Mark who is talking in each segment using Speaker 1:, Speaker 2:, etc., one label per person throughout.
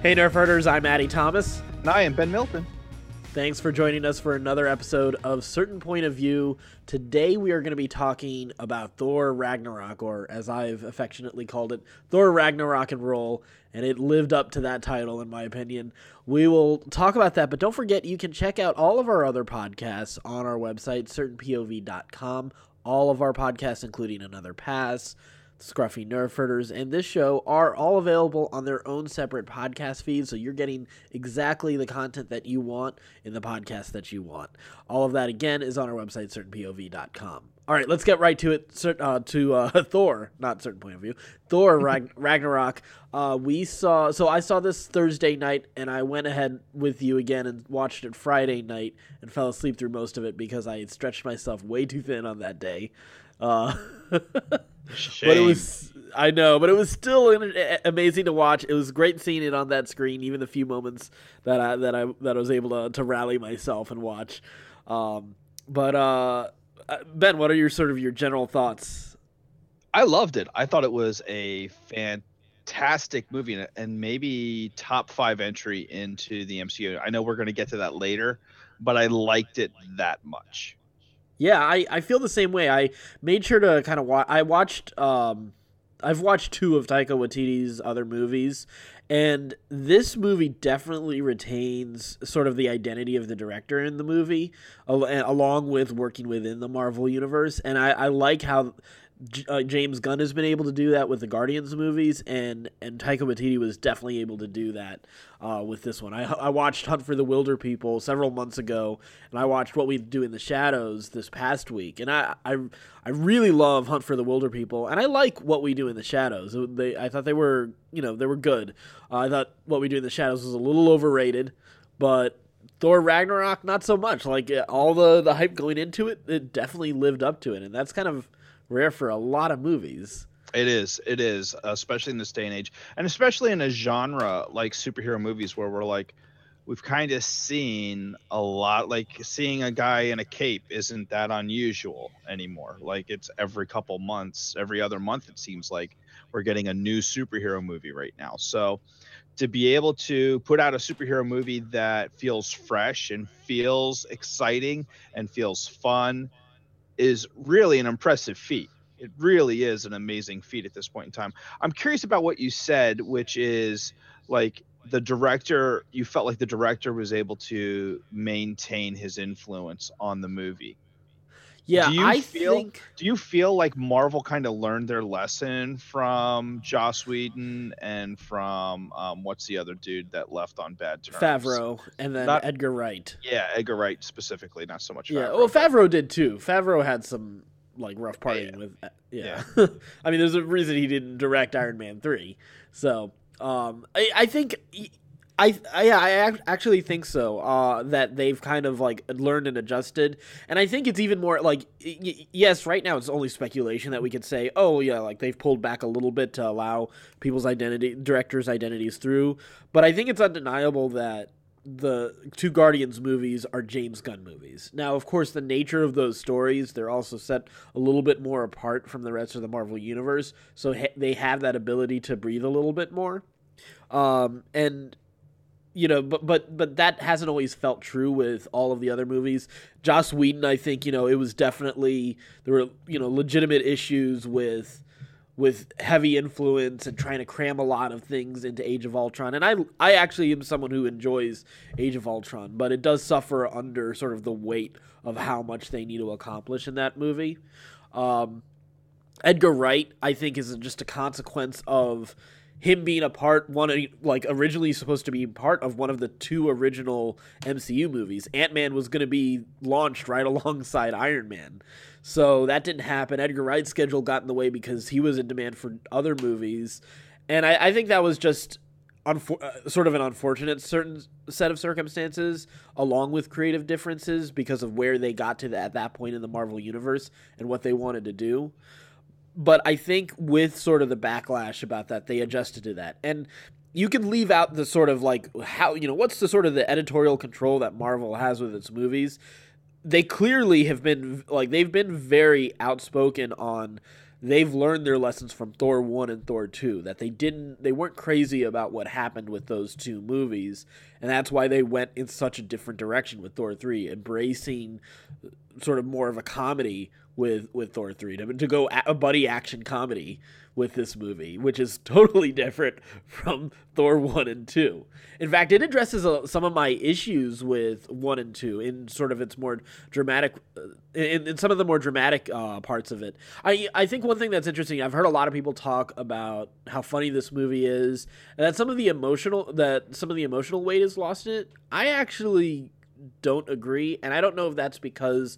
Speaker 1: Hey Nerf Herders, I'm Addy Thomas.
Speaker 2: And I am Ben Milton.
Speaker 1: Thanks for joining us for another episode of Certain Point of View. Today we are going to be talking about Thor Ragnarok, or as I've affectionately called it, Thor Ragnarok and Roll, and it lived up to that title in my opinion. We will talk about that, but don't forget you can check out all of our other podcasts on our website, certainpov.com. All of our podcasts, including Another Pass, Scruffy Nerf Herders, and this show are all available on their own separate podcast feeds, so you're getting exactly the content that you want in the podcast that you want. All of that, again, is on our website, certainpov.com. All right, let's get right to it, to Thor, not Certain Point of View, Thor Ragnarok. I saw this Thursday night, and I went ahead with you again and watched it Friday night and fell asleep through most of it because I had stretched myself way too thin on that day. But it was still amazing to watch. It was great seeing it on that screen, even the few moments that I was able to rally myself and watch. Ben, what are your general thoughts?
Speaker 2: I loved it. I thought it was a fantastic movie and maybe top 5 entry into the MCU. I know we're going to get to that later, but I liked it that much.
Speaker 1: Yeah, I feel the same way. I made sure to kind of watch. I've watched 2 of Taika Waititi's other movies, and this movie definitely retains sort of the identity of the director in the movie, along with working within the Marvel Universe. And I like how James Gunn has been able to do that with the Guardians movies, and Taika Waititi was definitely able to do that with this one. I watched Hunt for the Wilder People several months ago, and I watched What We Do in the Shadows this past week, and I really love Hunt for the Wilder People, and I like What We Do in the Shadows. I thought they were good. I thought What We Do in the Shadows was a little overrated, but Thor Ragnarok not so much. Like all the hype going into it, it definitely lived up to it, and that's kind of rare for a lot of movies.
Speaker 2: It is, especially in this day and age, and especially in a genre like superhero movies where we've kind of seen a lot. Like seeing a guy in a cape isn't that unusual anymore. Like it's every couple months, every other month, it seems like we're getting a new superhero movie right now. So to be able to put out a superhero movie that feels fresh and feels exciting and feels fun is really an impressive feat. It really is an amazing feat at this point in time. I'm curious about what you said, which is like the director, you felt like the director was able to maintain his influence on the movie.
Speaker 1: Yeah,
Speaker 2: do you feel like Marvel kind of learned their lesson from Joss Whedon and from what's the other dude that left on bad terms?
Speaker 1: Favreau, and then Edgar Wright.
Speaker 2: Yeah, Edgar Wright specifically, not so much Favreau.
Speaker 1: Yeah, well, Favreau did too. Favreau had some rough partying with. Yeah. I mean, there's a reason he didn't direct Iron Man 3. So I think. I actually think so, that they've kind of learned and adjusted, and I think it's even more yes, right now it's only speculation that we could say, oh yeah, they've pulled back a little bit to allow directors' identities through, but I think it's undeniable that the 2 Guardians movies are James Gunn movies. Now, of course, the nature of those stories, they're also set a little bit more apart from the rest of the Marvel Universe, so they have that ability to breathe a little bit more, and but that hasn't always felt true with all of the other movies. Joss Whedon, I think, it was definitely, there were, legitimate issues with heavy influence and trying to cram a lot of things into Age of Ultron. And I actually am someone who enjoys Age of Ultron, but it does suffer under sort of the weight of how much they need to accomplish in that movie. Edgar Wright, I think, is just a consequence of him being originally supposed to be part of one of the 2 original MCU movies. Ant-Man was going to be launched right alongside Iron Man. So that didn't happen. Edgar Wright's schedule got in the way because he was in demand for other movies. And I think that was just sort of an unfortunate certain set of circumstances, along with creative differences because of where they got to at that point in the Marvel Universe and what they wanted to do. But I think with sort of the backlash about that, they adjusted to that. And you can leave out the sort of how, what's the sort of the editorial control that Marvel has with its movies. They clearly have been they've been very outspoken on they've learned their lessons from Thor 1 and Thor 2, that they weren't crazy about what happened with those two movies, and that's why they went in such a different direction with Thor 3, embracing sort of more of a comedy with Thor 3, to go a buddy action comedy with this movie, which is totally different from Thor 1 and 2. In fact, it addresses some of my issues with 1 and 2 in sort of its more dramatic, in some of the more dramatic parts of it. I think one thing that's interesting, I've heard a lot of people talk about how funny this movie is, and that some of the emotional weight is lost in it. I actually don't agree, and I don't know if that's because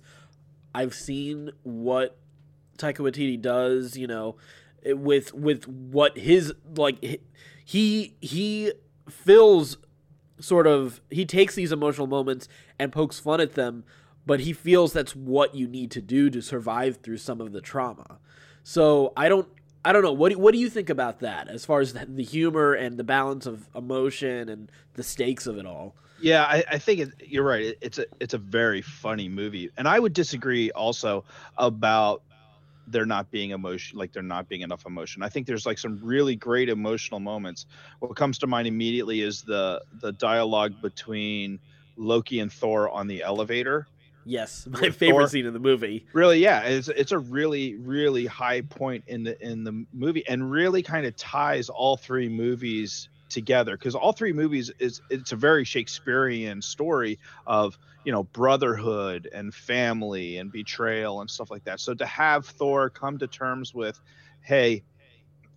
Speaker 1: I've seen what Taika Waititi does, with what his, like, he feels sort of, he takes these emotional moments and pokes fun at them, but he feels that's what you need to do to survive through some of the trauma. So I don't know. What do you think about that as far as the humor and the balance of emotion and the stakes of it all?
Speaker 2: Yeah, I think you're right. It's a very funny movie, and I would disagree also about there not being emotion, like there not being enough emotion. I think there's like some really great emotional moments. What comes to mind immediately is the dialogue between Loki and Thor on the elevator.
Speaker 1: Yes, my favorite scene in the movie.
Speaker 2: Really, yeah, it's a really, really high point in the movie, and really kind of ties all three movies together, because all three movies it's a very Shakespearean story of brotherhood and family and betrayal and stuff like that. So to have Thor come to terms with, hey,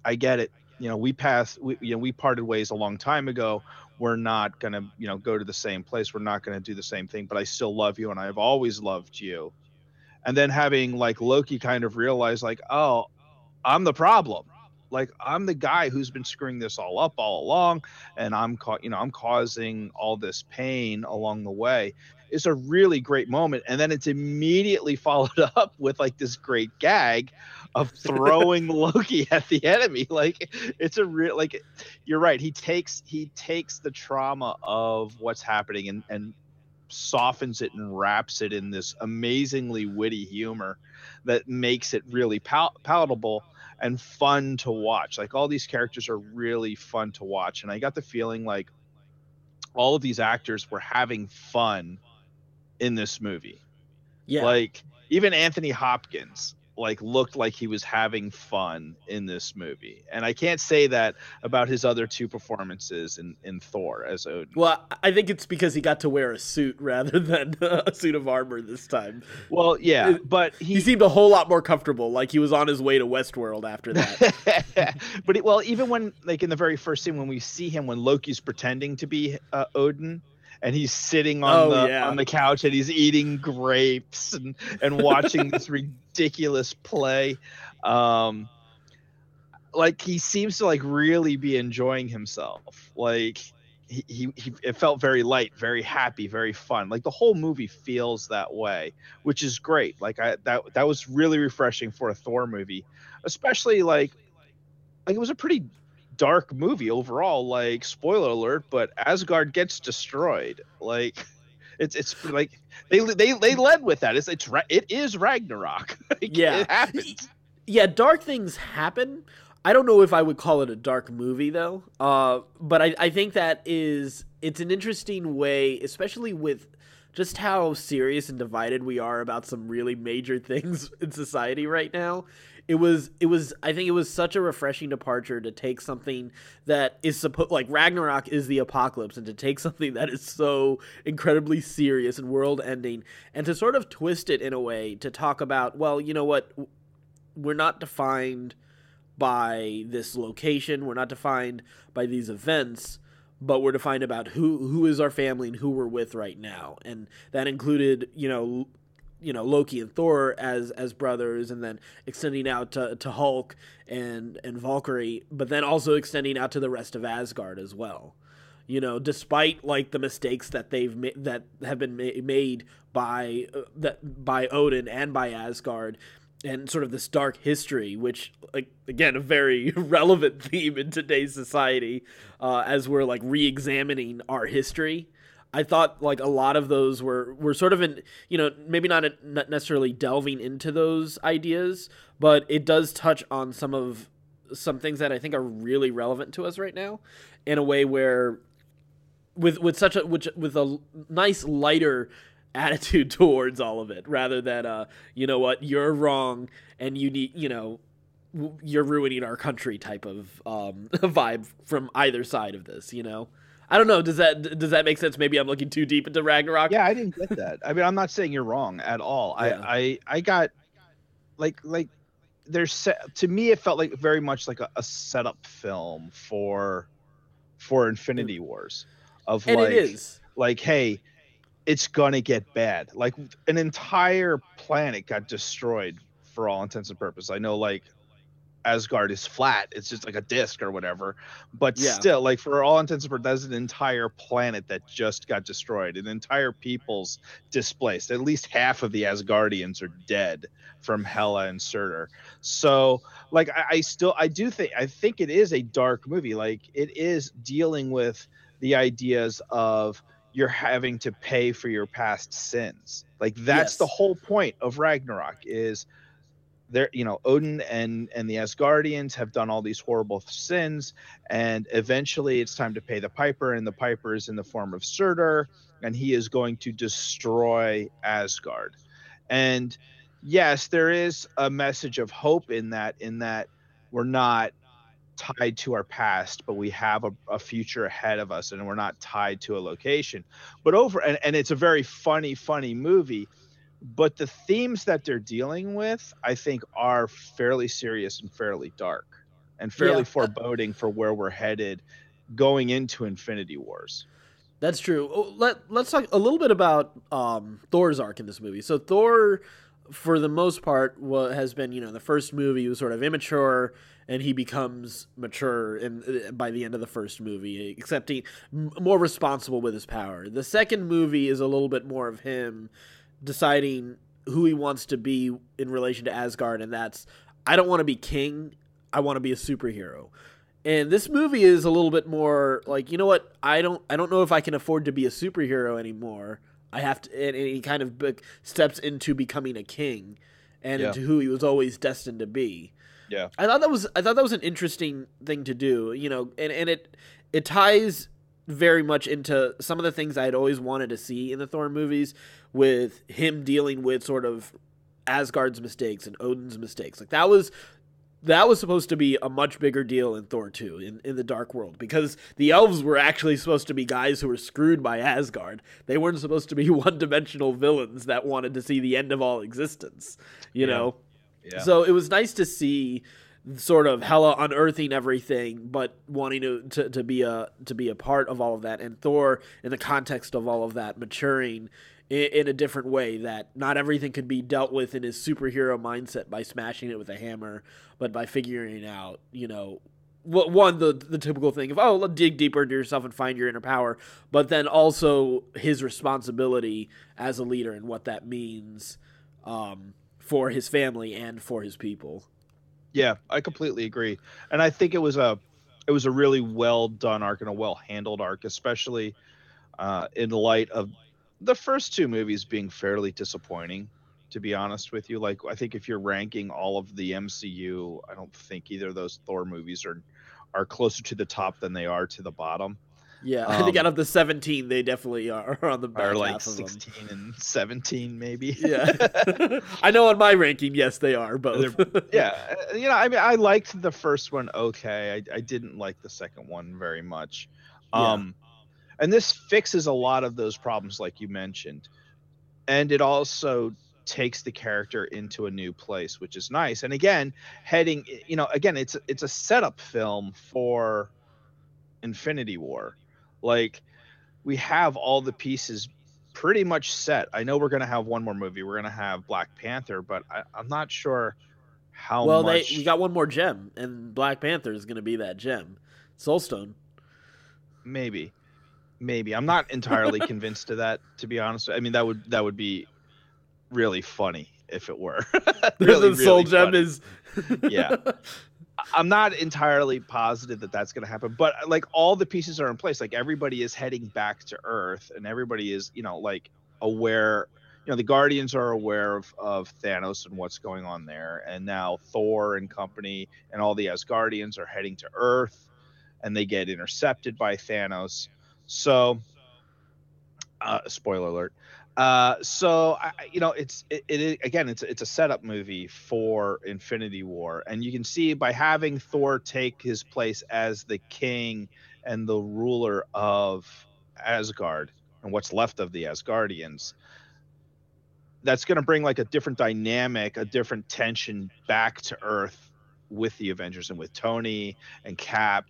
Speaker 2: I get it, we parted ways a long time ago, we're not gonna go to the same place, we're not gonna do the same thing, but I still love you and I've always loved you. And then having like Loki kind of realize like, oh, I'm the problem. Like, I'm the guy who's been screwing this all up all along, and I'm causing all this pain along the way. It's a really great moment, and then it's immediately followed up with like this great gag of throwing Loki at the enemy. Like, it's a real, like, you're right. He takes the trauma of what's happening and softens it and wraps it in this amazingly witty humor that makes it really palatable and fun to watch. Like, all these characters are really fun to watch, and I got the feeling like all of these actors were having fun in this movie.
Speaker 1: Yeah,
Speaker 2: like even Anthony Hopkins like looked like he was having fun in this movie, and I can't say that about his other two performances in Thor as Odin.
Speaker 1: Well, I think it's because he got to wear a suit rather than a suit of armor this time.
Speaker 2: Well, yeah, but
Speaker 1: he seemed a whole lot more comfortable, like he was on his way to Westworld after that.
Speaker 2: But even when, like, in the very first scene when we see him, when Loki's pretending to be Odin, and he's sitting on the couch and he's eating grapes and watching this ridiculous play. Like, he seems to like really be enjoying himself. Like, he it felt very light, very happy, very fun. Like, the whole movie feels that way, which is great. Like, that was really refreshing for a Thor movie, especially like it was a pretty dark movie overall. Like, spoiler alert, but Asgard gets destroyed. Like, it's like they led with that. It is Ragnarok. Like,
Speaker 1: yeah,
Speaker 2: it happens.
Speaker 1: Yeah, dark things happen. I don't know if I would call it a dark movie though. But I think it's an interesting way, especially with just how serious and divided we are about some really major things in society right now. I think it was such a refreshing departure to take something that is like Ragnarok is the apocalypse, and to take something that is so incredibly serious and world ending and to sort of twist it in a way to talk about, well, you know what? We're not defined by this location. We're not defined by these events, but we're defined about who is our family and who we're with right now. And that included, Loki and Thor as brothers, and then extending out to Hulk and Valkyrie, but then also extending out to the rest of Asgard as well. Despite like the mistakes that that have been made by Odin and by Asgard, and sort of this dark history, which, like, again, a very relevant theme in today's society, as we're like re-examining our history. I thought like a lot of those were sort of in, maybe not necessarily delving into those ideas, but it does touch on some things that I think are really relevant to us right now, in a way where with a nice lighter attitude towards all of it, rather than you know what, you're wrong and you need, you're ruining our country type of vibe from either side of this. I don't know. Does that make sense? Maybe I'm looking too deep into Ragnarok.
Speaker 2: Yeah, I didn't get that. I mean, I'm not saying you're wrong at all.
Speaker 1: Yeah.
Speaker 2: I got like to me it felt like very much like a setup film for Infinity Wars, of
Speaker 1: And it is.
Speaker 2: like, hey, it's gonna get bad. Like, an entire planet got destroyed for all intents and purposes. I know, like, Asgard is flat; it's just like a disc or whatever. But
Speaker 1: Yeah.
Speaker 2: still, like, for all intents and purposes, that's an entire planet that just got destroyed. An entire people's displaced. At least half of the Asgardians are dead from Hela and Surtur. So, like, I think it is a dark movie. Like, it is dealing with the ideas of you're having to pay for your past sins. Like, that's
Speaker 1: Yes.
Speaker 2: the whole point of Ragnarok. Is there, Odin and the Asgardians have done all these horrible sins, and eventually it's time to pay the piper, and the piper is in the form of Surtur, and he is going to destroy Asgard. And yes, there is a message of hope in that we're not tied to our past, but we have a future ahead of us, and we're not tied to a location. But and it's a very funny movie, but the themes that they're dealing with, I think, are fairly serious and fairly dark and fairly foreboding for where we're headed going into Infinity Wars.
Speaker 1: That's true. Let's talk a little bit about Thor's arc in this movie. So Thor, for the most part, has been, the first movie was sort of immature, and he becomes mature by the end of the first movie, accepting, more responsible with his power. The second movie is a little bit more of him deciding who he wants to be in relation to Asgard, and that's, I don't want to be king, I want to be a superhero. And this movie is a little bit more like, you know what, I don't know if I can afford to be a superhero anymore. I have to, and he kind of steps into becoming a king, and into who he was always destined to be.
Speaker 2: Yeah,
Speaker 1: I thought that was an interesting thing to do, and it ties very much into some of the things I had always wanted to see in the Thor movies, with him dealing with sort of Asgard's mistakes and Odin's mistakes. Like, that was supposed to be a much bigger deal in Thor 2, in the Dark World, because the elves were actually supposed to be guys who were screwed by Asgard. They weren't supposed to be one-dimensional villains that wanted to see the end of all existence, you know?
Speaker 2: Yeah.
Speaker 1: So it was nice to see sort of Hela unearthing everything, but wanting to be a part of all of that, and Thor, in the context of all of that, maturing in a different way, that not everything could be dealt with in his superhero mindset by smashing it with a hammer, but by figuring out, the typical thing of, let's dig deeper into yourself and find your inner power, but then also his responsibility as a leader and what that means for his family and for his people.
Speaker 2: Yeah, I completely agree. And I think it was a really well done arc and a well handled arc, especially in light of the first two movies being fairly disappointing, to be honest with you. Like, I think if you're ranking all of the MCU, I don't think either of those Thor movies are closer to the top than they are to the bottom.
Speaker 1: Yeah, I think out of the 17, they definitely are on the back
Speaker 2: are like
Speaker 1: half of
Speaker 2: 16 them. And 17, maybe.
Speaker 1: Yeah. I know on my ranking, yes, they are both.
Speaker 2: Yeah. I mean, I liked the first one okay. I didn't like the second one very much. And this fixes a lot of those problems, like you mentioned. And it also takes the character into a new place, which is nice. And again, it's a setup film for Infinity War. Like, we have all the pieces pretty much set. I know we're going to have one more movie. We're going to have Black Panther, but I'm not sure how much.
Speaker 1: We got one more gem, and Black Panther is going to be that gem. Soulstone.
Speaker 2: Maybe. I'm not entirely convinced of that, to be honest. I mean, that would be really funny if it were.
Speaker 1: The soul gem is.
Speaker 2: Yeah. I'm not entirely positive that that's going to happen, but like all the pieces are in place. Like everybody is heading back to Earth, and everybody is, like aware. The Guardians are aware of Thanos and what's going on there, and now Thor and company and all the Asgardians are heading to Earth, and they get intercepted by Thanos. So, spoiler alert. It's a setup movie for Infinity War, and you can see by having Thor take his place as the king and the ruler of Asgard and what's left of the Asgardians, that's going to bring like a different dynamic, a different tension back to Earth with the Avengers and with Tony and Cap,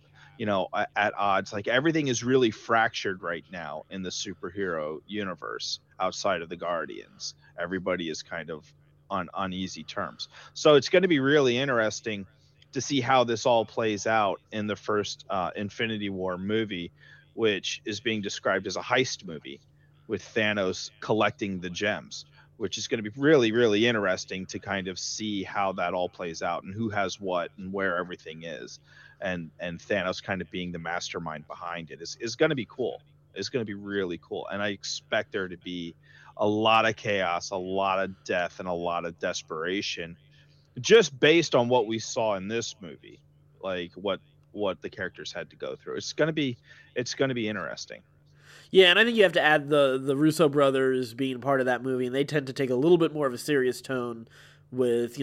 Speaker 2: at odds. Like everything is really fractured right now in the superhero universe outside of the Guardians. Everybody is kind of on uneasy terms. So it's going to be really interesting to see how this all plays out in the first Infinity War movie, which is being described as a heist movie with Thanos collecting the gems, which is going to be really, really interesting to kind of see how that all plays out and who has what and where everything is. And Thanos kind of being the mastermind behind it is going to be cool. It's going to be really cool. And I expect there to be a lot of chaos, a lot of death, and a lot of desperation just based on what we saw in this movie, like what the characters had to go through. It's going to be interesting.
Speaker 1: Yeah, and I think you have to add the Russo brothers being part of that movie, and they tend to take a little bit more of a serious tone with,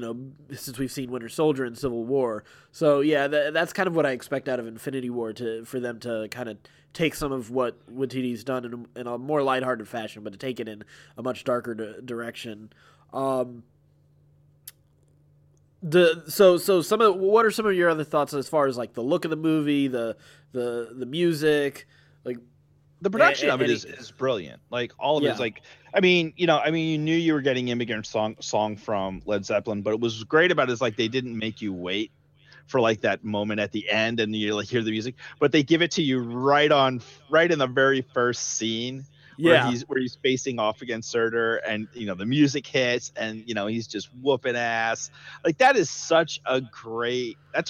Speaker 1: since we've seen Winter Soldier and Civil War. So, yeah, that's kind of what I expect out of Infinity War, for them to kind of take some of what Waititi's done in a more lighthearted fashion, but to take it in a much darker direction. What are some of your other thoughts as far as like the look of the movie, the music, like
Speaker 2: the production of it is brilliant. Like all of it is like, you knew you were getting Immigrant song from Led Zeppelin, but it was great about it is like they didn't make you wait for like that moment at the end and you like hear the music, but they give it to you right in the very first scene where he's facing off against Surtur, and the music hits and he's just whooping ass. Like that's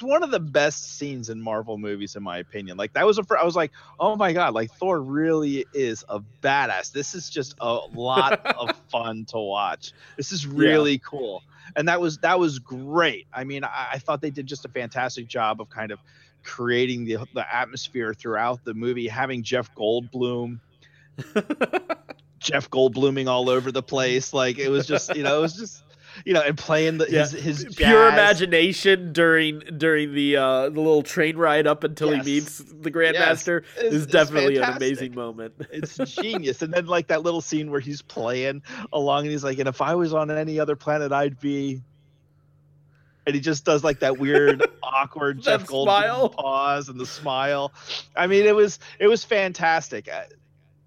Speaker 2: one of the best scenes in Marvel movies in my opinion. Like that was I was like, oh my god, like Thor really is a badass. This is just a lot of fun to watch. This is really cool. And that was great. I mean, I thought they did just a fantastic job of kind of creating the atmosphere throughout the movie, having Jeff Goldbluming all over the place. Like it was just, and playing his jazz.
Speaker 1: Pure imagination during the little train ride up until he meets the Grandmaster is definitely an amazing moment.
Speaker 2: It's genius. And then like that little scene where he's playing along and he's like, and if I was on any other planet, I'd be. And he just does like that weird, awkward Jeff Goldblum pause and the smile. I mean, it was fantastic.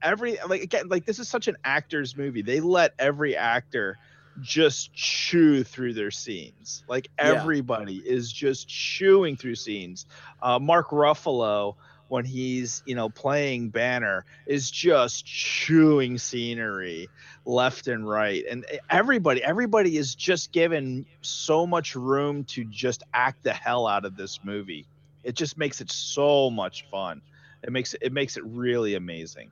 Speaker 2: This is such an actor's movie. They let every actor just chew through their scenes. Like everybody is just chewing through scenes. Mark Ruffalo, when he's playing Banner, is just chewing scenery left and right, and everybody is just given so much room to just act the hell out of this movie. It just makes it so much fun. It makes it really amazing.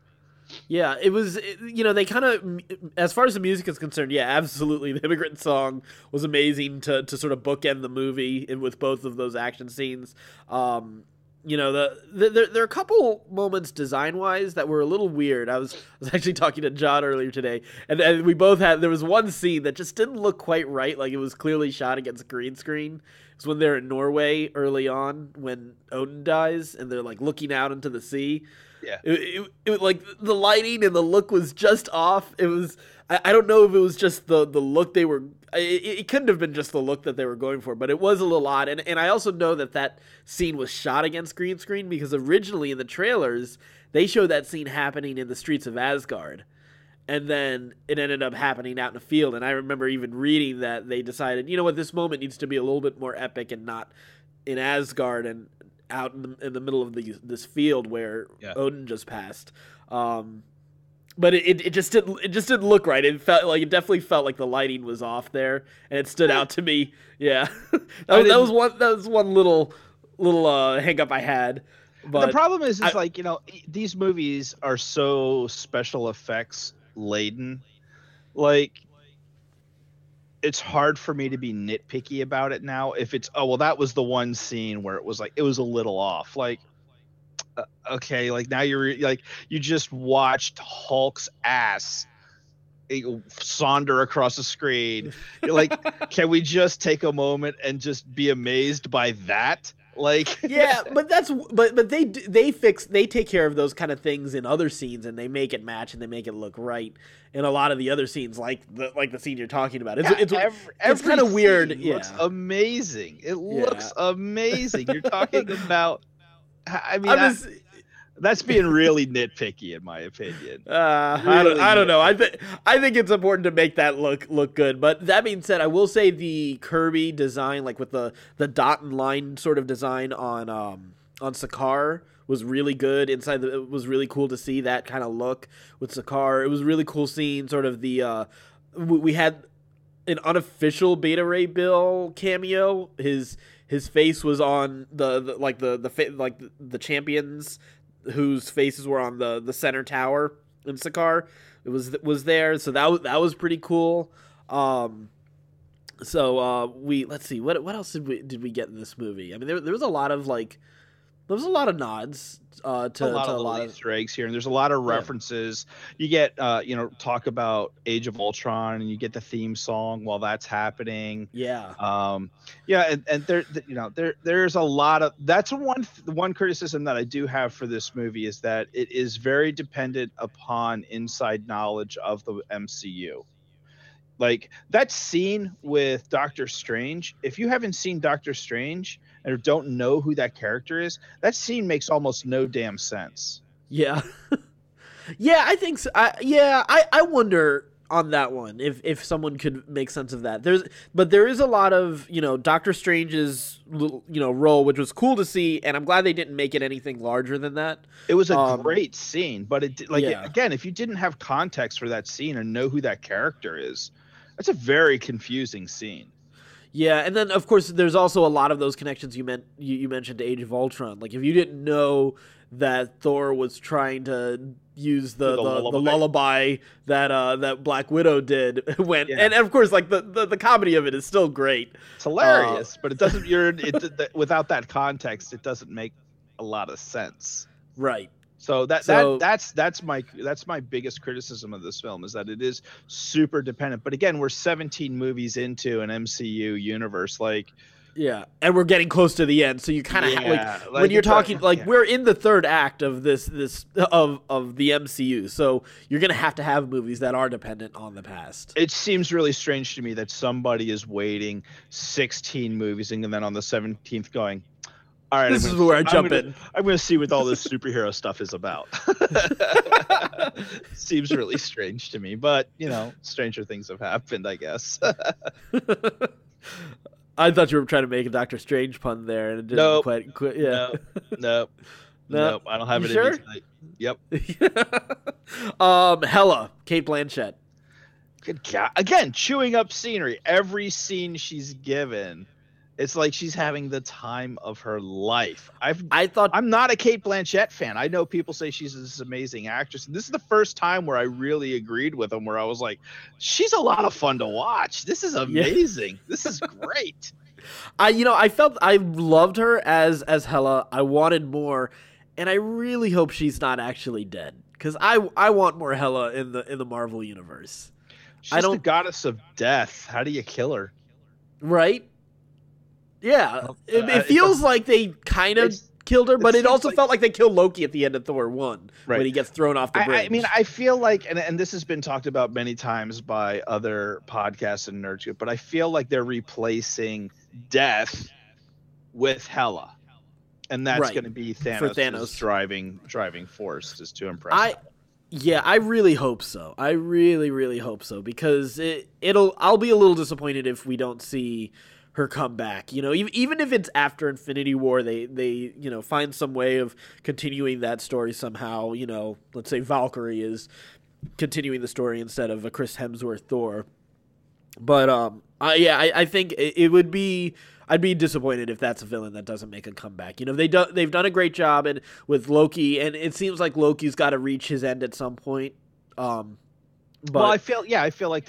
Speaker 1: Yeah, it was, they kind of, as far as the music is concerned, absolutely. The Immigrant Song was amazing to sort of bookend the movie with both of those action scenes. There are a couple moments design-wise that were a little weird. I was actually talking to John earlier today, and we both there was one scene that just didn't look quite right, like it was clearly shot against green screen. It's when they're in Norway early on, when Odin dies, and they're like looking out into the sea.
Speaker 2: Yeah,
Speaker 1: it like the lighting and the look was just off. It was I don't know if it was just the look they were. It couldn't have been just the look that they were going for, but it was a little odd. And I also know that scene was shot against green screen because originally in the trailers they showed that scene happening in the streets of Asgard, and then it ended up happening out in a field. And I remember even reading that they decided, this moment needs to be a little bit more epic and not in Asgard and out in the middle of this field where Odin just passed. but it just didn't look right. It definitely felt like the lighting was off there, and it stood out to me. Yeah, that was one little hang up I had. But
Speaker 2: the problem is like, these movies are so special effects laden. Like, it's hard for me to be nitpicky about it now. If it's, oh, well, that was the one scene where it was like, it was a little off. Like, okay, like now you just watched Hulk's ass saunder across the screen. You're like, can we just take a moment and just be amazed by that? Like,
Speaker 1: yeah, but they take care of those kind of things in other scenes, and they make it match and they make it look right in a lot of the other scenes, like the scene you're talking about. It's kind of weird.
Speaker 2: It looks amazing. It looks amazing. You're talking about. I mean, that's being really nitpicky, in my opinion.
Speaker 1: I don't know. I think it's important to make that look good. But that being said, I will say the Kirby design, like with the dot and line sort of design on Sakaar, was really good. It was really cool to see that kind of look with Sakaar. It was really cool seeing sort of the we had an unofficial Beta Ray Bill cameo. His face was on the champions whose faces were on the center tower in Sakaar. It was there, so that was pretty cool. Let's see what else did we get in this movie? I mean, there was a lot of nods to a lot of
Speaker 2: Easter eggs here, and there's a lot of references. You get talk about Age of Ultron, and you get the theme song while that's happening. And there's a lot of, that's one criticism that I do have for this movie, is that it is very dependent upon inside knowledge of the MCU. Like that scene with Doctor Strange, if you haven't seen Doctor Strange or don't know who that character is, that scene makes almost no damn sense.
Speaker 1: Yeah. Yeah, I think so. I wonder on that one if someone could make sense of that. There is a lot of, Doctor Strange's role, which was cool to see, and I'm glad they didn't make it anything larger than that.
Speaker 2: It was a great scene, but again, if you didn't have context for that scene and know who that character is, that's a very confusing scene.
Speaker 1: Yeah, and then of course there's also a lot of those connections you mentioned to Age of Ultron. Like if you didn't know that Thor was trying to use the lullaby that Black Widow did and of course like the comedy of it is still great.
Speaker 2: It's hilarious, but it doesn't without that context it doesn't make a lot of sense.
Speaker 1: Right.
Speaker 2: So that's my biggest criticism of this film, is that it is super dependent. But again, we're 17 movies into an MCU universe,
Speaker 1: and we're getting close to the end. So you kind of when you're talking we're in the third act of this of the MCU. So you're gonna have to have movies that are dependent on the past.
Speaker 2: It seems really strange to me that somebody is waiting 16 movies and then on the 17th going, all right,
Speaker 1: this is where I jump in.
Speaker 2: I'm going to see what all this superhero stuff is about. Seems really strange to me, but stranger things have happened, I guess.
Speaker 1: I thought you were trying to make a Doctor Strange pun there, and it didn't quite. Yeah.
Speaker 2: Nope. I don't have it in me tonight.
Speaker 1: Yep. Hela, Cate Blanchett.
Speaker 2: Good God. Again, chewing up scenery. Every scene she's given, it's like she's having the time of her life. I'm not a Cate Blanchett fan. I know people say she's this amazing actress. This is the first time where I really agreed with them, where I was like, she's a lot of fun to watch. This is amazing. Yeah. This is great.
Speaker 1: I felt I loved her as Hela. I wanted more, and I really hope she's not actually dead, because I want more Hela in the Marvel universe.
Speaker 2: She's the goddess of death. How do you kill her?
Speaker 1: Right? Yeah, it feels like they kind of killed her, but it also felt like they killed Loki at the end of Thor 1 when he gets thrown off the bridge.
Speaker 2: I mean, I feel like, and this has been talked about many times by other podcasts and nerds, but I feel like they're replacing death with Hela, and that's going to be Thanos' driving force, is to impress.
Speaker 1: I really hope so. I really, really hope so, because I'll be a little disappointed if we don't see her come back. Even if it's after Infinity War, they find some way of continuing that story somehow. Let's say Valkyrie is continuing the story instead of a Chris Hemsworth Thor. But I think it would be. I'd be disappointed if that's a villain that doesn't make a comeback. You know, they've done a great job with Loki, and it seems like Loki's got to reach his end at some point. But
Speaker 2: I feel like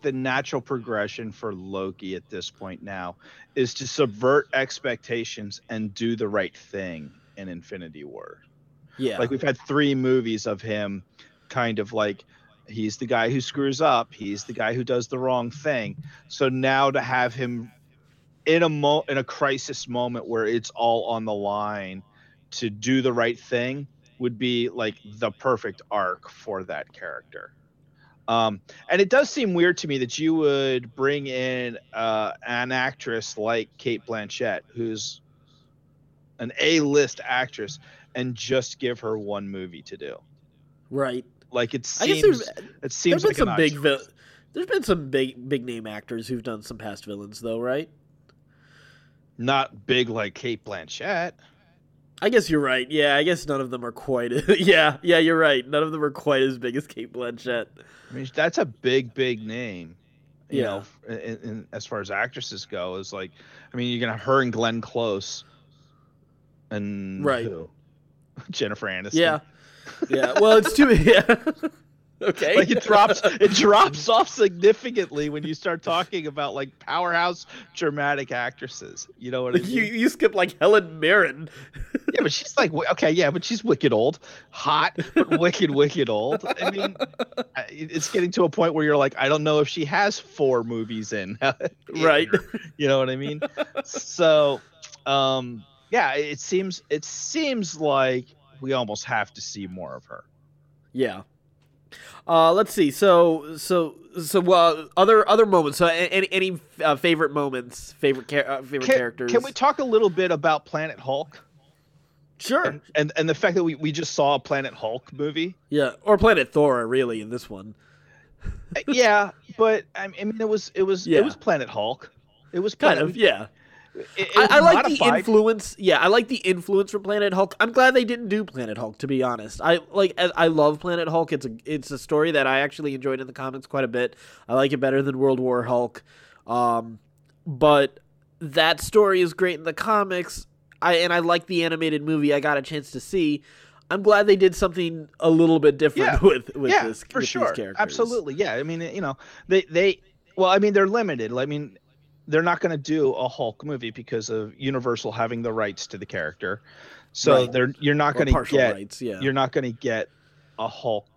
Speaker 2: the natural progression for Loki at this point now is to subvert expectations and do the right thing in Infinity War.
Speaker 1: Yeah,
Speaker 2: like we've had 3 movies of him kind of like, he's the guy who screws up, he's the guy who does the wrong thing. So now to have him in a crisis moment where it's all on the line to do the right thing would be like the perfect arc for that character. And it does seem weird to me that you would bring in an actress like Cate Blanchett, who's an A-list actress, and just give her one movie to do.
Speaker 1: Right.
Speaker 2: Like it seems like
Speaker 1: some there's been some big name actors who've done some past villains though, right?
Speaker 2: Not big like Cate Blanchett.
Speaker 1: I guess you're right. Yeah, I guess none of them are quite. Yeah, you're right. None of them are quite as big as Cate Blanchett.
Speaker 2: I mean, that's a big name. You
Speaker 1: know,
Speaker 2: in as far as actresses go, is like, I mean, you're gonna have her and Glenn Close, and who? Jennifer Aniston.
Speaker 1: Yeah. Well, it's too. Yeah. Okay.
Speaker 2: Like it drops off significantly when you start talking about like powerhouse dramatic actresses. You know what I mean?
Speaker 1: You skip like Helen Mirren.
Speaker 2: Yeah, but she's like, okay, yeah, but she's wicked old, hot, but wicked old. I mean, it's getting to a point where you're like, I don't know if she has 4 movies in.
Speaker 1: Right.
Speaker 2: You know what I mean? So, yeah, it seems like we almost have to see more of her.
Speaker 1: Yeah. Let's see. So other moments. So any favorite moments, favorite characters.
Speaker 2: Can we talk a little bit about Planet Hulk?
Speaker 1: Sure.
Speaker 2: And the fact that we just saw a Planet Hulk movie.
Speaker 1: Yeah, or Planet Thor, really, in this one.
Speaker 2: Yeah, but I mean, it was Planet Hulk. It was
Speaker 1: kind of. I like the influence. Yeah, I like the influence from Planet Hulk. I'm glad they didn't do Planet Hulk, to be honest. I love Planet Hulk. It's a story that I actually enjoyed in the comics quite a bit. I like it better than World War Hulk. But that story is great in the comics. I like the animated movie I got a chance to see. I'm glad they did something a little bit different with this
Speaker 2: for
Speaker 1: with
Speaker 2: sure.
Speaker 1: These characters.
Speaker 2: Absolutely. Yeah. I mean, you know, they're limited. I mean, they're not going to do a Hulk movie because of Universal having the rights to the character. So you're not going to get a Hulk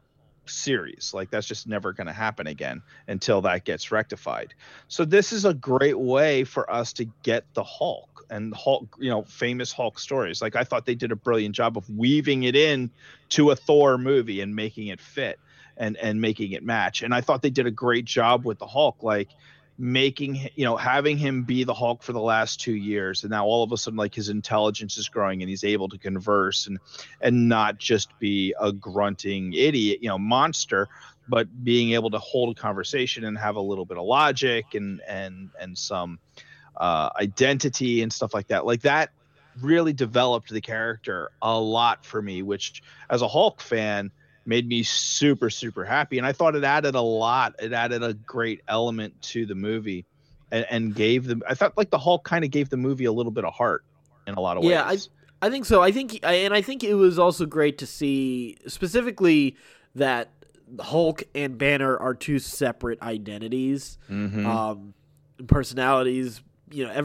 Speaker 2: series. Like that's just never going to happen again until that gets rectified. So this is a great way for us to get the Hulk and Hulk, you know, famous Hulk stories. Like I thought they did a brilliant job of weaving it in to a Thor movie and making it fit and making it match. And I thought they did a great job with the Hulk, like having him be the Hulk for the last 2 years. And now all of a sudden, like his intelligence is growing and he's able to converse and not just be a grunting idiot, monster, but being able to hold a conversation and have a little bit of logic and some identity and stuff like that. Like that really developed the character a lot for me, which as a Hulk fan made me super, super happy. And I thought it added a lot. It added a great element to the movie and gave them, I thought like the Hulk kind of gave the movie a little bit of heart in a lot of ways.
Speaker 1: Yeah, I think so. I think it was also great to see specifically that Hulk and Banner are 2 separate identities, personalities,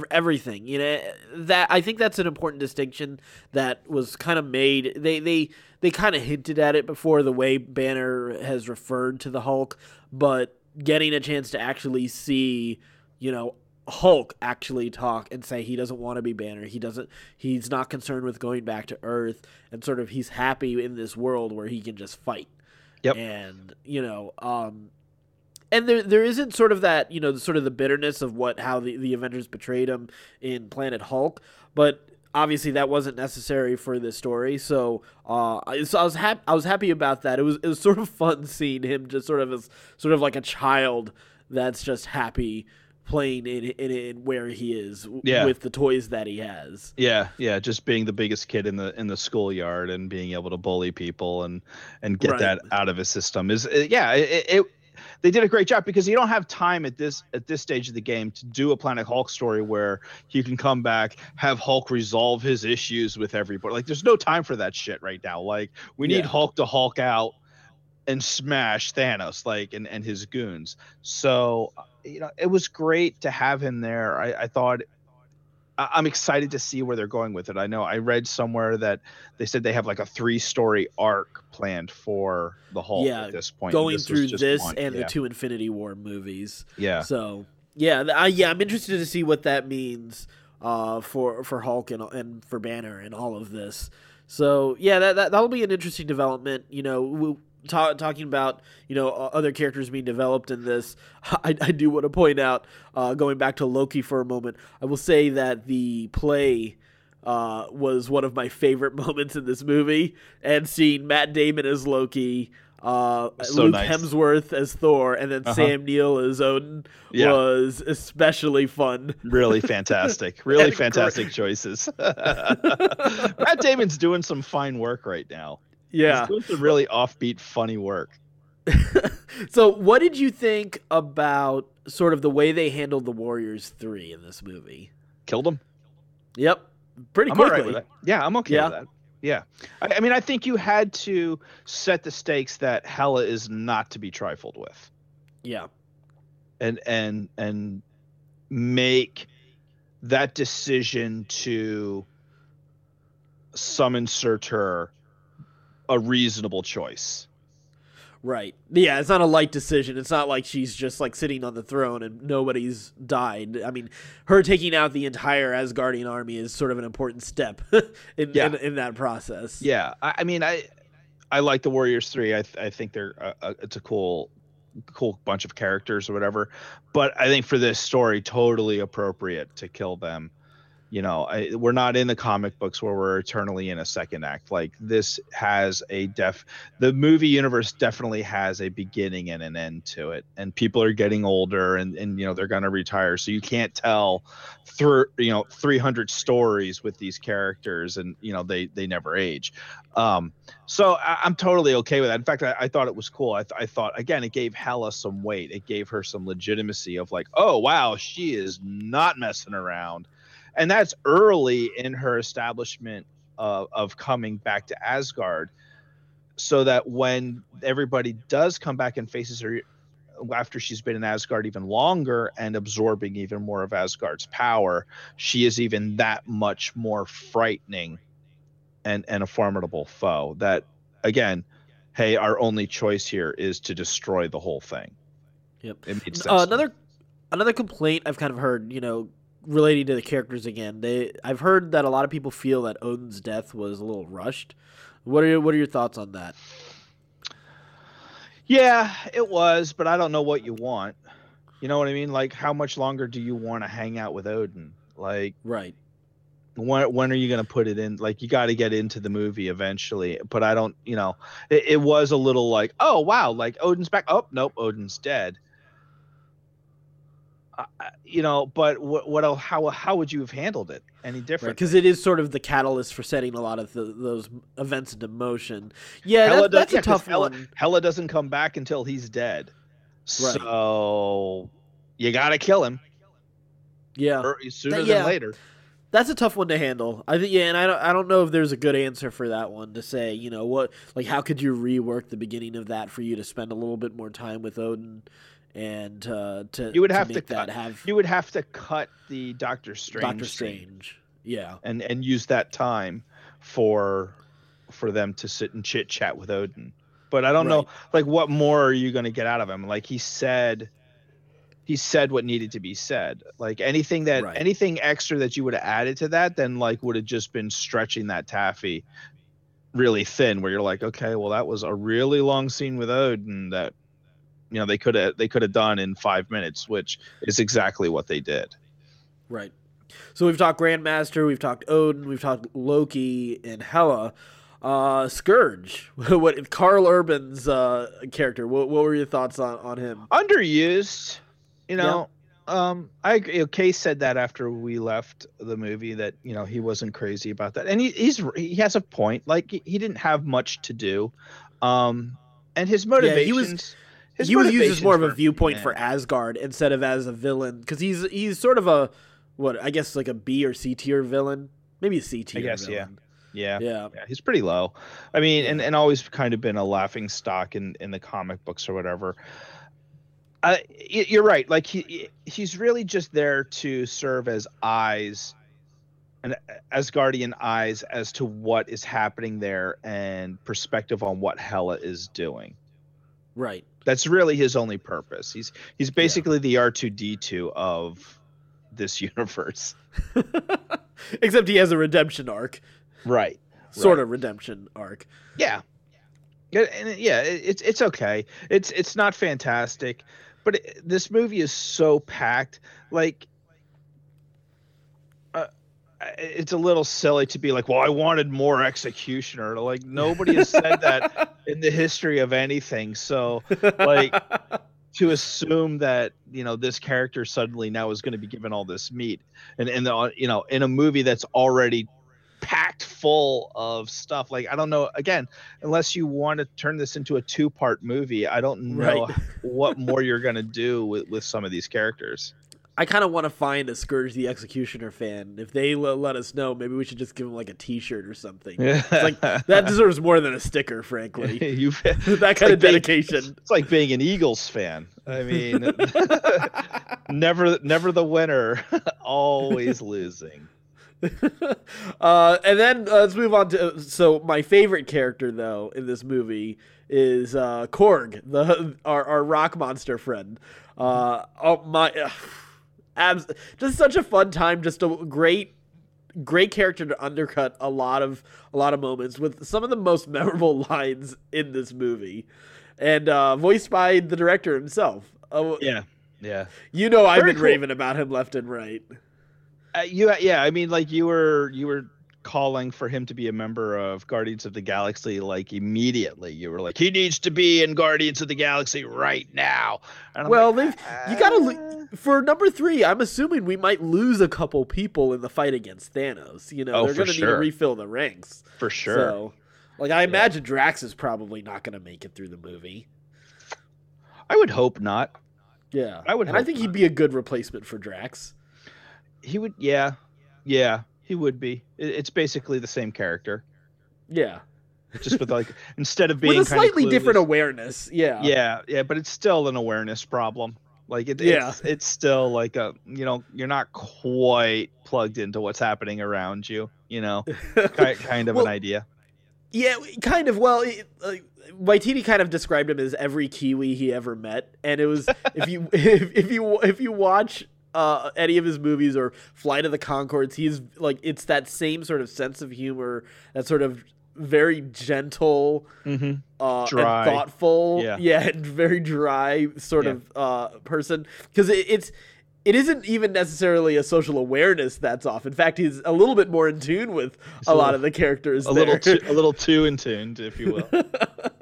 Speaker 1: everything. That I think that's an important distinction that was kind of made. They kind of hinted at it before, the way Banner has referred to the Hulk, but getting a chance to actually see, Hulk actually talk and say he doesn't want to be Banner. He's not concerned with going back to Earth, and sort of he's happy in this world where he can just fight.
Speaker 2: Yep.
Speaker 1: And, and there isn't sort of that, sort of the bitterness of how the Avengers betrayed him in Planet Hulk, but obviously that wasn't necessary for this story. So I was happy about that. It was sort of fun seeing him just sort of like a child that's just happy playing in where he is
Speaker 2: Yeah.
Speaker 1: with the toys that he has.
Speaker 2: Yeah, just being the biggest kid in the schoolyard and being able to bully people and get
Speaker 1: Right.
Speaker 2: that out of his system is it they did a great job, because you don't have time at this stage of the game to do a Planet Hulk story where he can come back, have Hulk resolve his issues with everybody. Like, there's no time for that shit right now. Like, we need Hulk to Hulk out and smash Thanos, like, and his goons. So, it was great to have him there. I thought, I'm excited to see where they're going with it. I know I read somewhere that they said they have like a 3-story arc planned for the Hulk at this point.
Speaker 1: Going through this and the 2 Infinity War movies.
Speaker 2: Yeah.
Speaker 1: So I'm interested to see what that means for Hulk and for Banner and all of this. So that'll be an interesting development. Talking about other characters being developed in this, I do want to point out, going back to Loki for a moment, I will say that the play was one of my favorite moments in this movie, and seeing Matt Damon as Loki, Luke Hemsworth as Thor, and then Sam Neill as Odin was especially fun.
Speaker 2: Really fantastic. Really fantastic choices. Matt Damon's doing some fine work right now.
Speaker 1: Yeah.
Speaker 2: He's doing some really offbeat, funny work.
Speaker 1: So what did you think about sort of the way they handled the Warriors 3 in this movie?
Speaker 2: Killed them?
Speaker 1: Yep. Pretty
Speaker 2: I'm
Speaker 1: quickly.
Speaker 2: all right with that. Yeah, I'm okay with that. Yeah. I mean, I think you had to set the stakes that Hela is not to be trifled with.
Speaker 1: Yeah.
Speaker 2: And make that decision to summon Surtur a reasonable choice.
Speaker 1: Right. Yeah, it's not a light decision. It's not like she's just like sitting on the throne and nobody's died. I mean, her taking out the entire Asgardian army is sort of an important step in that process.
Speaker 2: Yeah. I mean, I like the Warriors 3. I think they're it's a cool bunch of characters or whatever. But I think for this story, totally appropriate to kill them. We're not in the comic books where we're eternally in a second act. Like, this has the movie universe definitely has a beginning and an end to it, and people are getting older and they're going to retire. So you can't tell through 300 stories with these characters, and they never age. So I'm totally okay with that. In fact, I thought it was cool. I thought, again, it gave Hela some weight. It gave her some legitimacy of like, oh wow, she is not messing around. And that's early in her establishment of coming back to Asgard, so that when everybody does come back and faces her after she's been in Asgard even longer and absorbing even more of Asgard's power, she is even that much more frightening and a formidable foe. That, again, hey, our only choice here is to destroy the whole thing.
Speaker 1: Yep.
Speaker 2: It made sense.
Speaker 1: Another complaint I've kind of heard, relating to the characters again, I've heard that a lot of people feel that Odin's death was a little rushed. What are your thoughts on that?
Speaker 2: Yeah, it was, but I don't know what you want. You know what I mean? Like, how much longer do you want to hang out with Odin? Like,
Speaker 1: right.
Speaker 2: When are you going to put it in? Like, you got to get into the movie eventually. But I don't, it was a little like, oh wow, like Odin's back. Oh nope, Odin's dead. But what else? How would you have handled it any different?
Speaker 1: Because it is sort of the catalyst for setting a lot of those events into motion. Yeah, that's a tough one.
Speaker 2: Hela doesn't come back until he's dead, right. So you got to kill him.
Speaker 1: Yeah,
Speaker 2: sooner than later.
Speaker 1: That's a tough one to handle. I think, and I don't know if there's a good answer for that one to say. How could you rework the beginning of that for you to spend a little bit more time with Odin? And you would have
Speaker 2: to cut the Doctor Strange,
Speaker 1: yeah,
Speaker 2: and use that time for them to sit and chit chat with Odin. But I don't know, like, what more are you going to get out of him? Like, he said what needed to be said. Like, anything extra that you would have added to that, then like would have just been stretching that taffy really thin. Where you're like, okay, well, that was a really long scene with Odin that. They could have done in 5 minutes, which is exactly what they did.
Speaker 1: Right. So we've talked Grandmaster, we've talked Odin, we've talked Loki and Hela. Scourge, what Karl Urban's character? What were your thoughts on him?
Speaker 2: Underused, I agree. Kay said that after we left the movie that he wasn't crazy about that, and he has a point. Like he didn't have much to do, and his
Speaker 1: Yeah,
Speaker 2: motivations.
Speaker 1: he was used as more of a viewpoint
Speaker 2: yeah.
Speaker 1: for Asgard instead of as a villain, because he's sort of a I guess like a B or C tier villain, maybe a C tier.
Speaker 2: I guess
Speaker 1: villain.
Speaker 2: yeah. He's pretty low. I mean, and always kind of been a laughing stock in the comic books or whatever. You're right. Like he's really just there to serve as eyes, and Asgardian eyes as to what is happening there and perspective on what Hela is doing.
Speaker 1: Right.
Speaker 2: That's really his only purpose. He's basically the R2-D2 of this universe.
Speaker 1: Except he has a redemption arc.
Speaker 2: Right.
Speaker 1: Sort of redemption arc.
Speaker 2: Yeah. It's okay. It's not fantastic, but this movie is so packed. Like, it's a little silly to be like, well, I wanted more Executioner. Like, nobody has said that in the history of anything. So, like, to assume that this character suddenly now is going to be given all this meat, and in a movie that's already packed full of stuff. Like, I don't know, again, unless you want to turn this into a 2-part movie, I don't know what more you're going to do with some of these characters.
Speaker 1: I kind of want to find a Scourge the Executioner fan. If they let us know, maybe we should just give them like a T-shirt or something. It's like, that deserves more than a sticker, frankly. That kind of dedication.
Speaker 2: It's like being an Eagles fan. I mean, never the winner, always losing.
Speaker 1: And then let's move on to. So my favorite character though in this movie is Korg, our rock monster friend. Just such a fun time. Just a great character to undercut a lot of moments with some of the most memorable lines in this movie, and voiced by the director himself.
Speaker 2: Yeah.
Speaker 1: I've been raving about him left and right.
Speaker 2: I mean, like you were calling for him to be a member of Guardians of the Galaxy, like immediately. You were like, he needs to be in Guardians of the Galaxy right now. And
Speaker 1: you gotta for number 3. I'm assuming we might lose a couple people in the fight against Thanos. They're gonna need to refill the ranks
Speaker 2: for sure.
Speaker 1: So, I imagine Drax is probably not gonna make it through the movie.
Speaker 2: I would hope not.
Speaker 1: Yeah, I think he'd be a good replacement for Drax.
Speaker 2: He would, yeah, he would be. It's basically the same character.
Speaker 1: Yeah,
Speaker 2: just with instead of being
Speaker 1: with a slightly different awareness.
Speaker 2: Yeah, but it's still an awareness problem. Like it's still like you're not quite plugged into what's happening around you. Kind of an idea.
Speaker 1: Yeah, kind of. Well, Waititi kind of described him as every Kiwi he ever met, and it was if you watch any of his movies or Flight of the Conchords, he's like, it's that same sort of sense of humor, that sort of very gentle,
Speaker 2: dry,
Speaker 1: and thoughtful, and very dry sort of person. Because it isn't even necessarily a social awareness that's off. In fact, he's a little bit more in tune with a lot of the characters. A
Speaker 2: little too in tuned, if you will.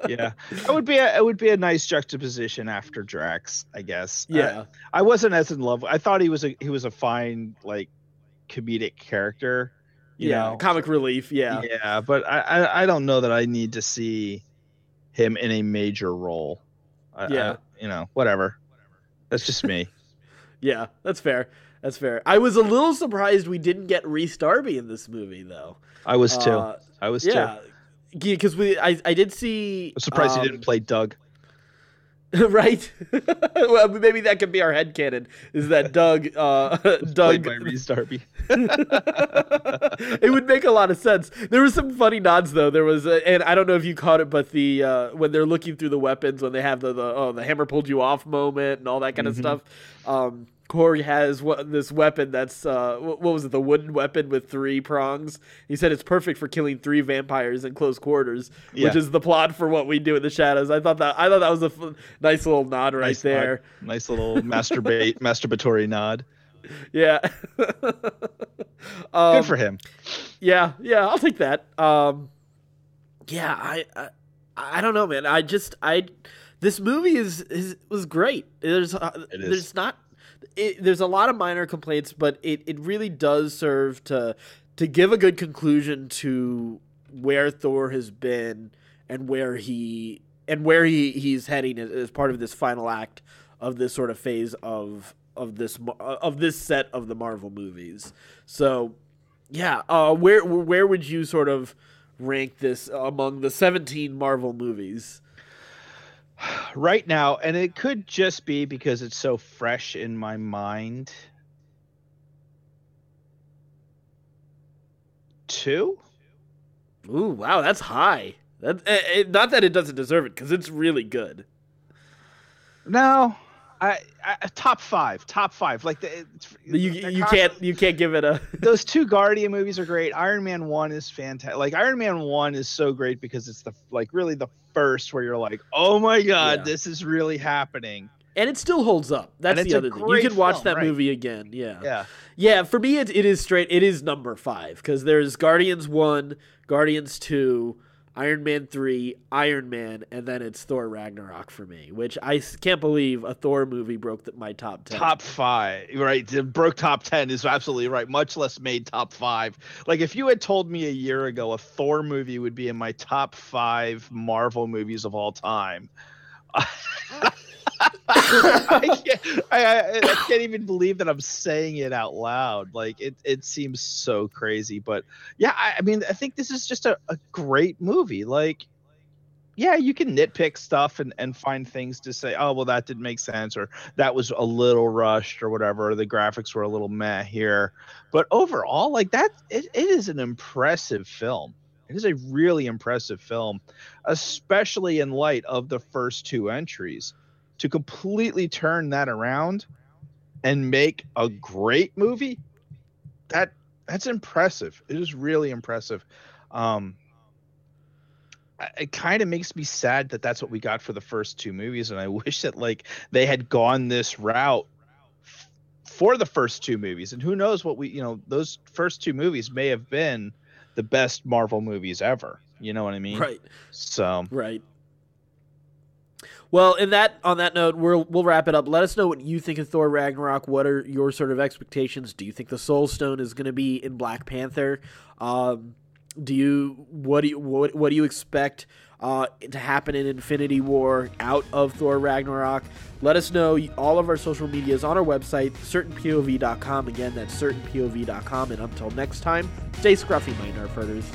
Speaker 2: Yeah, it would be a nice juxtaposition after Drax, I guess.
Speaker 1: Yeah,
Speaker 2: I wasn't as in love. I thought he was a fine comedic character. You know?
Speaker 1: Comic relief.
Speaker 2: Yeah, but I don't know that I need to see him in a major role. Whatever. That's just me.
Speaker 1: Yeah, that's fair. I was a little surprised we didn't get Rhys Darby in this movie, though.
Speaker 2: I was too.
Speaker 1: Yeah, because I did see.
Speaker 2: I'm surprised he didn't play Doug.
Speaker 1: Right. Well, maybe that could be our headcanon, is that Doug
Speaker 2: played by Rhys Darby.
Speaker 1: It would make a lot of sense. There were some funny nods though. There was and I don't know if you caught it, but the when they're looking through the weapons, when they have the hammer pulled you off moment and all that kind of stuff. Corey has this weapon that's what was it, the wooden weapon with 3 prongs. He said it's perfect for killing 3 vampires in close quarters, which is the plot for What We Do in the Shadows. I thought that was a nice little nod right there.
Speaker 2: Nice little masturbatory nod.
Speaker 1: Yeah.
Speaker 2: Good for him.
Speaker 1: Yeah, I'll take that. I don't know, man. This movie was great. There's there's a lot of minor complaints, but it really does serve to give a good conclusion to where Thor has been and where he's heading as part of this final act of this sort of phase of this set of the Marvel movies. So, yeah, where would you sort of rank this among the 17 Marvel movies?
Speaker 2: Right now, and it could just be because it's so fresh in my mind. 2?
Speaker 1: Ooh, wow, that's high. Not that it doesn't deserve it, because it's really good.
Speaker 2: No, I top five. Like
Speaker 1: you can't give it a.
Speaker 2: Those 2 Guardian movies are great. Iron Man 1 is fantastic. Like Iron Man 1 is so great because it's really the first where you're like, oh my god, this is really happening. And
Speaker 1: it still holds up. That's the other thing. You can watch that movie again. Yeah. For me, it is number 5 because there's Guardians 1, Guardians 2, Iron Man 3, Iron Man, and then it's Thor Ragnarok for me, which I can't believe a Thor movie broke my top 10.
Speaker 2: Top 5, right? It broke top 10 is absolutely right. Much less made top 5. Like if you had told me a year ago a Thor movie would be in my top 5 Marvel movies of all time. I can't even believe that I'm saying it out loud. Like it seems so crazy, but yeah, I mean, I think this is just a great movie. Like, yeah, you can nitpick stuff and find things to say, oh, well, that didn't make sense, or that was a little rushed, or whatever. Or the graphics were a little meh here, but overall, like that, it is an impressive film. It is a really impressive film, especially in light of the first 2 entries. To completely turn that around and make a great movie, that's impressive. It is really impressive. It kind of makes me sad that that's what we got for the first 2 movies, and I wish that like they had gone this route for the first 2 movies. And who knows what those first 2 movies may have been the best Marvel movies ever. You know what I mean?
Speaker 1: Right.
Speaker 2: So
Speaker 1: right. Well, on that note, we'll wrap it up. Let us know what you think of Thor Ragnarok. What are your sort of expectations? Do you think the Soul Stone is going to be in Black Panther? What do you expect to happen in Infinity War out of Thor Ragnarok? Let us know. All of our social media is on our website, certainpov.com. Again, that's certainpov.com. And until next time, stay scruffy, my nerf herders.